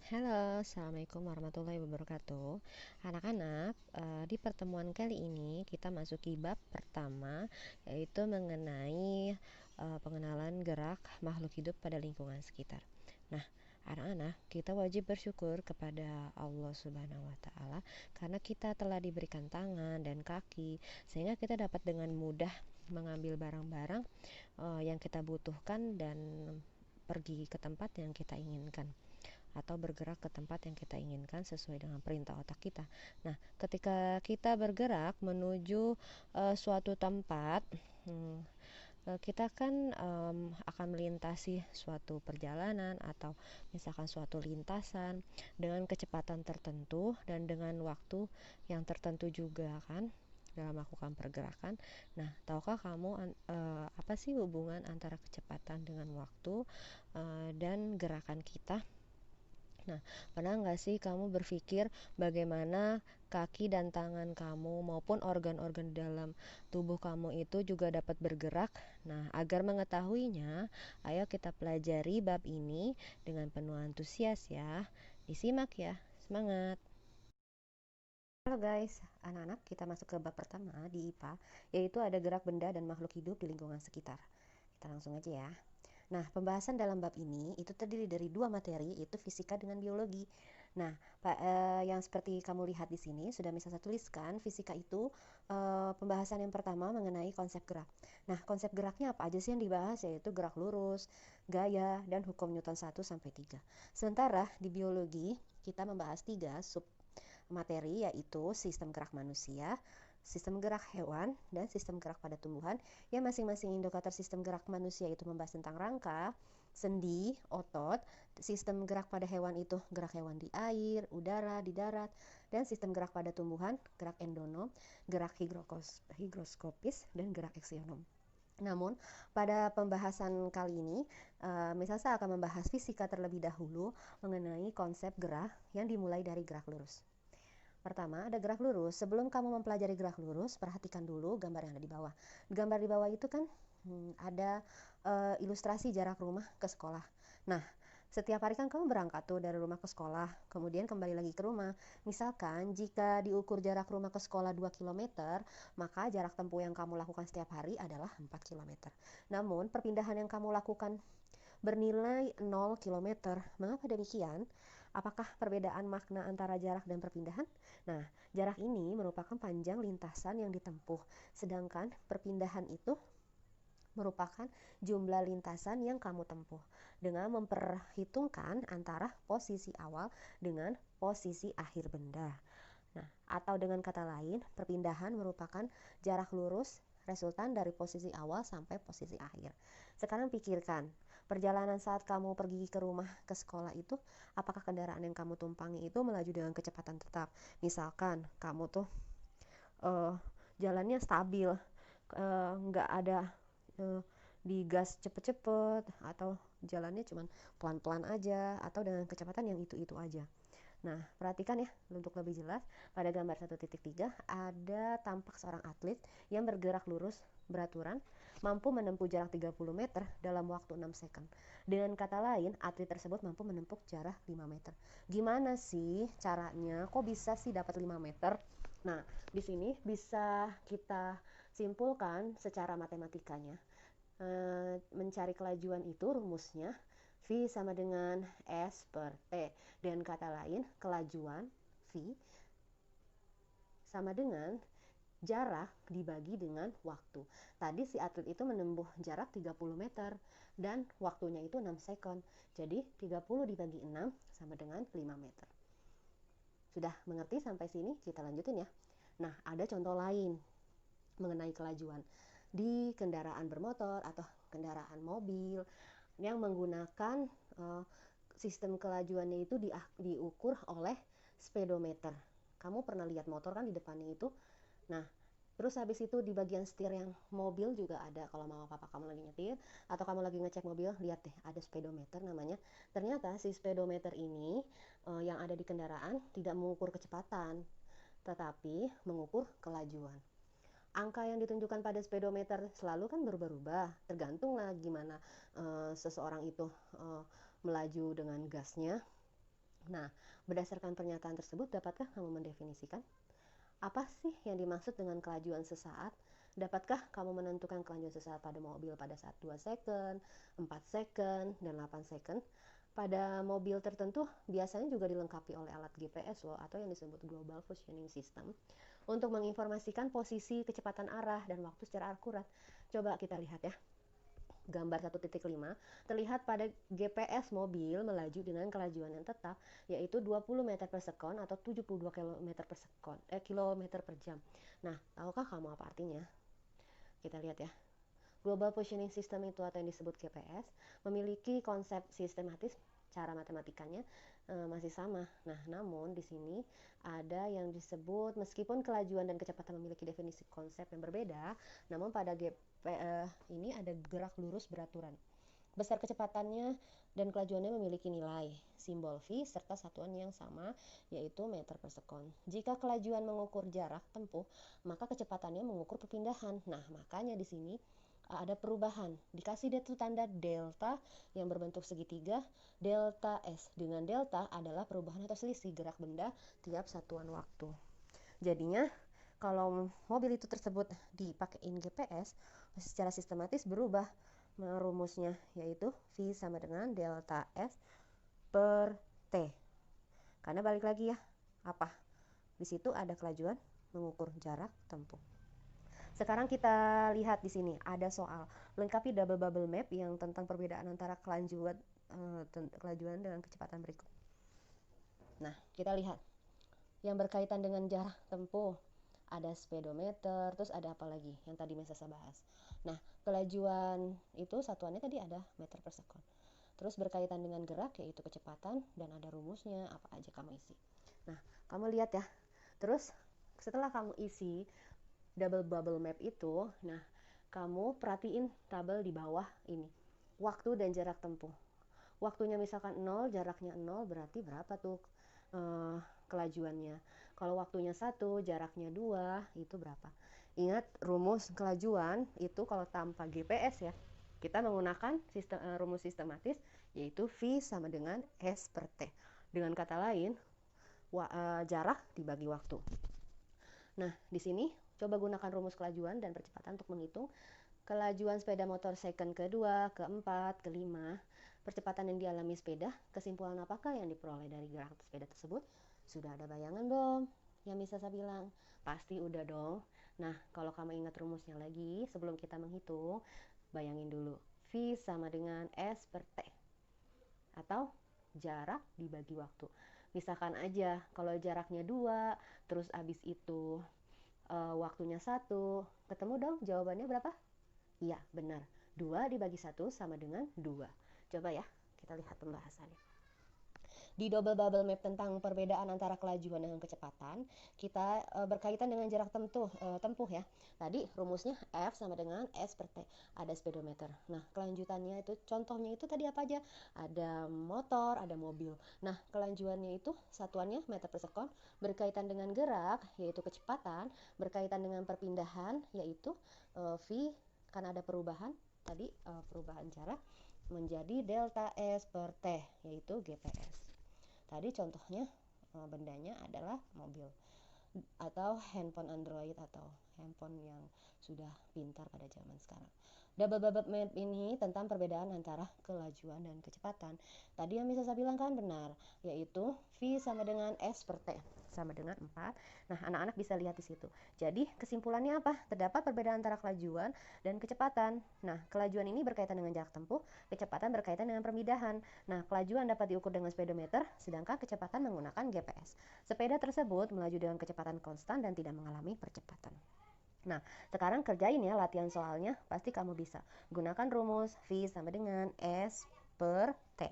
Halo, Assalamualaikum warahmatullahi wabarakatuh. Anak-anak, di pertemuan kali ini kita masuki bab pertama, yaitu mengenai pengenalan gerak makhluk hidup pada lingkungan sekitar. Nah, anak-anak, kita wajib bersyukur kepada Allah Subhanahu wa Ta'ala karena kita telah diberikan tangan dan kaki, sehingga kita dapat dengan mudah mengambil barang-barang yang kita butuhkan dan pergi ke tempat yang kita inginkan atau bergerak ke tempat yang kita inginkan sesuai dengan perintah otak kita. Nah, ketika kita bergerak menuju suatu tempat, kita kan akan melintasi suatu perjalanan atau misalkan suatu lintasan dengan kecepatan tertentu dan dengan waktu yang tertentu juga kan dalam melakukan pergerakan. Nah, tahukah kamu apa sih hubungan antara kecepatan dengan waktu dan gerakan kita? Nah, pernah nggak sih kamu berpikir bagaimana kaki dan tangan kamu maupun organ-organ dalam tubuh kamu itu juga dapat bergerak? Nah, agar mengetahuinya, ayo kita pelajari bab ini dengan penuh antusias ya. Disimak ya, semangat! Halo guys, anak-anak, kita masuk ke bab pertama di IPA, yaitu ada gerak benda dan makhluk hidup di lingkungan sekitar. Kita langsung aja ya. Nah, pembahasan dalam bab ini itu terdiri dari dua materi, yaitu fisika dengan biologi. Nah, yang seperti kamu lihat di sini sudah bisa saya tuliskan. Fisika itu pembahasan yang pertama mengenai konsep gerak. Nah, konsep geraknya apa aja sih yang dibahas, yaitu gerak lurus, gaya, dan hukum Newton 1 sampai 3. Sementara di biologi kita membahas 3 sub materi, yaitu sistem gerak manusia, sistem gerak hewan, dan sistem gerak pada tumbuhan, yang masing-masing indikator sistem gerak manusia itu membahas tentang rangka, sendi, otot. Sistem gerak pada hewan itu gerak hewan di air, udara, di darat, dan sistem gerak pada tumbuhan gerak endonom, gerak higroskopis, dan gerak eksionom. Namun, pada pembahasan kali ini, misal saya akan membahas fisika terlebih dahulu mengenai konsep gerak yang dimulai dari gerak lurus. Pertama, ada gerak lurus. Sebelum kamu mempelajari gerak lurus, perhatikan dulu gambar yang ada di bawah. Gambar di bawah itu kan ada ilustrasi jarak rumah ke sekolah. Nah, setiap hari kan kamu berangkat tuh dari rumah ke sekolah, kemudian kembali lagi ke rumah. Misalkan jika diukur jarak rumah ke sekolah 2 kilometer, maka jarak tempuh yang kamu lakukan setiap hari adalah 4 kilometer. Namun, perpindahan yang kamu lakukan bernilai 0 kilometer. Mengapa demikian? Apakah perbedaan makna antara jarak dan perpindahan? Nah, jarak ini merupakan panjang lintasan yang ditempuh, sedangkan perpindahan itu merupakan jumlah lintasan yang kamu tempuh dengan memperhitungkan antara posisi awal dengan posisi akhir benda. Nah, atau dengan kata lain, perpindahan merupakan jarak lurus resultan dari posisi awal sampai posisi akhir. Sekarang pikirkan, perjalanan saat kamu pergi ke rumah ke sekolah itu, apakah kendaraan yang kamu tumpangi itu melaju dengan kecepatan tetap? Misalkan kamu tuh uh, jalannya stabil, nggak ada digas cepet-cepet, atau jalannya cuman pelan-pelan aja, atau dengan kecepatan yang itu-itu aja. Nah, perhatikan ya, untuk lebih jelas, pada gambar 1.3 ada tampak seorang atlet yang bergerak lurus beraturan, mampu menempuh jarak 30 meter dalam waktu 6 second. Dengan kata lain, atlet tersebut mampu menempuh jarak 5 meter. Gimana sih caranya? Kok bisa sih dapat 5 meter? Nah, di sini bisa kita simpulkan secara matematikanya. Mencari kelajuan itu rumusnya V sama dengan S per T. Dengan kata lain, kelajuan V sama dengan jarak dibagi dengan waktu. Tadi si atlet itu menempuh jarak 30 meter dan waktunya itu 6 second. Jadi 30 dibagi 6 sama dengan 5 meter. Sudah mengerti sampai sini? Kita lanjutin ya. Nah, ada contoh lain mengenai kelajuan di kendaraan bermotor atau kendaraan mobil yang menggunakan sistem kelajuannya itu diukur oleh speedometer. Kamu pernah lihat motor kan di depannya itu? Nah, terus habis itu di bagian setir yang mobil juga ada. Kalau mama papa kamu lagi nyetir atau kamu lagi ngecek mobil, lihat deh ada speedometer namanya. Ternyata si speedometer ini yang ada di kendaraan tidak mengukur kecepatan, tetapi mengukur kelajuan. Angka yang ditunjukkan pada speedometer selalu kan berubah-ubah, tergantung lah gimana seseorang itu melaju dengan gasnya, Nah, berdasarkan pernyataan tersebut, dapatkah kamu mendefinisikan apa sih yang dimaksud dengan kelajuan sesaat? Dapatkah kamu menentukan kelajuan sesaat pada mobil pada saat 2 second, 4 second, dan 8 second? Pada mobil tertentu biasanya juga dilengkapi oleh alat GPS loh, atau yang disebut Global Positioning System, untuk menginformasikan posisi, kecepatan arah, dan waktu secara akurat. Coba kita lihat ya. Gambar 1.5 terlihat pada GPS mobil melaju dengan kelajuan yang tetap, yaitu 20 meter per sekon atau 72 kilometer per jam. Nah, tahukah kamu apa artinya? Kita lihat ya. Global Positioning System itu, atau yang disebut GPS, memiliki konsep sistematis. Cara matematikanya masih sama. Nah, namun di sini ada yang disebut, meskipun kelajuan dan kecepatan memiliki definisi konsep yang berbeda, namun pada ini ada gerak lurus beraturan. Besar kecepatannya dan kelajuannya memiliki nilai, simbol V, serta satuan yang sama, yaitu meter per sekon. Jika kelajuan mengukur jarak tempuh, maka kecepatannya mengukur perpindahan. Nah, makanya di sini ada perubahan. Dikasih itu tanda delta yang berbentuk segitiga, delta S. Dengan delta adalah perubahan atau selisih gerak benda tiap satuan waktu. Jadinya, kalau mobil itu tersebut dipakein GPS, secara sistematis berubah rumusnya, yaitu V sama dengan delta S per T. Karena balik lagi ya, apa? Di situ ada kelajuan mengukur jarak tempuh. Sekarang kita lihat di sini ada soal lengkapi double bubble map yang tentang perbedaan antara kelajuan dengan kecepatan berikut. Nah, kita lihat yang berkaitan dengan jarak tempuh, ada speedometer, terus ada apa lagi yang tadi Mesa bahas. Nah, kelajuan itu satuannya tadi ada meter per sekon. Terus berkaitan dengan gerak, yaitu kecepatan, dan ada rumusnya, apa aja kamu isi. Nah, kamu lihat ya. Terus setelah kamu isi double bubble map itu, nah kamu perhatiin tabel di bawah ini, waktu dan jarak tempuh. Waktunya misalkan 0, jaraknya 0, berarti berapa tuh kelajuannya. Kalau waktunya 1, jaraknya 2, itu berapa? Ingat, rumus kelajuan itu kalau tanpa GPS ya, kita menggunakan rumus sistematis, yaitu V sama dengan S per T. Dengan kata lain, jarak dibagi waktu. Nah, di sini coba gunakan rumus kelajuan dan percepatan untuk menghitung kelajuan sepeda motor second ke-2, ke-4, ke-5, percepatan yang dialami sepeda, kesimpulan apakah yang diperoleh dari gerak sepeda tersebut? Sudah ada bayangan belum? Yang bisa saya bilang? Pasti udah dong. Nah, kalau kamu ingat rumusnya lagi, sebelum kita menghitung, bayangin dulu. V sama dengan S per T. Atau jarak dibagi waktu. Misalkan aja, kalau jaraknya 2, terus abis itu waktunya 1, ketemu dong jawabannya berapa? Iya, benar. 2 dibagi 1 sama dengan 2. Coba ya, kita lihat pembahasannya. Di double bubble map tentang perbedaan antara kelajuan dengan kecepatan, kita berkaitan dengan jarak tempuh ya. Tadi rumusnya F sama dengan S per T. Ada speedometer. Nah, kelanjutannya itu, contohnya itu tadi apa aja? Ada motor, ada mobil. Nah, kelanjutannya itu satuannya meter per sekon, berkaitan dengan gerak, yaitu kecepatan, berkaitan dengan perpindahan, yaitu V, karena ada perubahan, tadi perubahan jarak, menjadi delta S per T, yaitu GPS. Tadi contohnya bendanya adalah mobil atau handphone Android atau handphone yang sudah pintar pada zaman sekarang. Double bubble map ini tentang perbedaan antara kelajuan dan kecepatan. Tadi yang bisa saya bilang kan benar, yaitu V sama dengan S per T sama dengan 4. Nah, anak-anak bisa lihat di situ. Jadi, kesimpulannya apa? Terdapat perbedaan antara kelajuan dan kecepatan. Nah, kelajuan ini berkaitan dengan jarak tempuh, kecepatan berkaitan dengan perpindahan. Nah, kelajuan dapat diukur dengan speedometer, sedangkan kecepatan menggunakan GPS. Sepeda tersebut melaju dengan kecepatan konstan dan tidak mengalami percepatan. Nah, sekarang kerjain ya latihan soalnya, pasti kamu bisa. Gunakan rumus V sama dengan S per T.